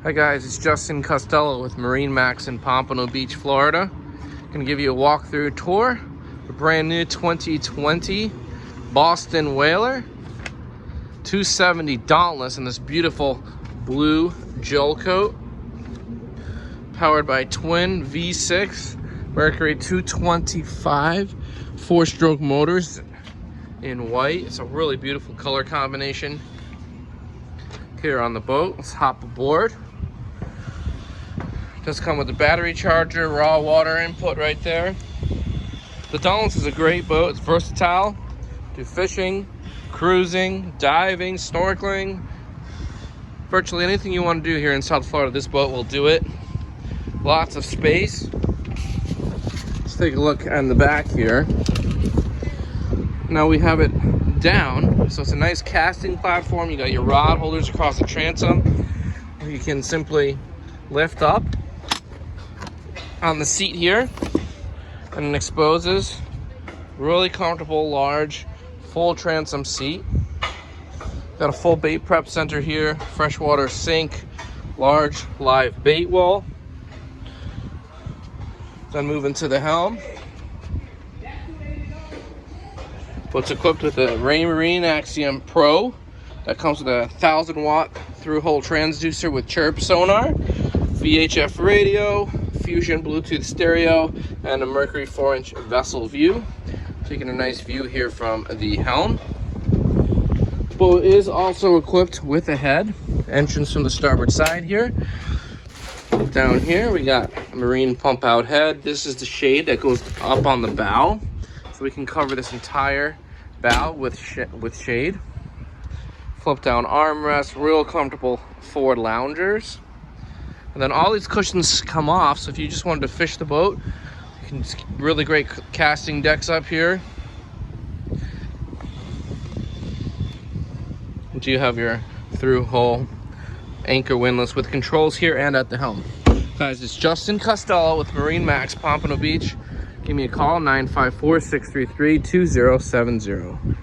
Hi guys, it's Justin Costello with MarineMax in Pompano Beach, Florida. Gonna give you a walkthrough tour. A brand new 2020 Boston Whaler 270 Dauntless in this beautiful blue gel coat. Powered by twin V6 Mercury 225 4-stroke motors in white. It's a really beautiful color combination here on the boat. Let's hop aboard. Does come with a battery charger, raw water input right there. The Dauntless is a great boat. It's versatile. Do fishing, cruising, diving, snorkeling. Virtually anything you want to do here in South Florida, this boat will do it. Lots of space. Let's take a look on the back here. Now we have it down, so it's a nice casting platform. You got your rod holders across the transom. You can simply lift up on the seat here, and it exposes. Really comfortable, large, full transom seat. Got a full bait prep center here, freshwater sink, large live bait wall. Then move into the helm. Boat's equipped with a Marine Axiom Pro that comes with a 1,000-watt through-hole transducer with chirp sonar, VHF radio, Fusion Bluetooth stereo, and a Mercury 4-inch vessel view. Taking a nice view here from the helm. Boat is also equipped with a head. Entrance from the starboard side here. Down here we got a marine pump out head. This is the shade that goes up on the bow, so we can cover this entire bow with shade. Flip down armrest, real comfortable forward loungers. And then all these cushions come off, so if you just wanted to fish the boat, you can really great casting decks up here. And you have your through hole anchor windlass with controls here and at the helm. Guys, it's Justin Costello with MarineMax Pompano Beach. Give me a call, 954-633-2070.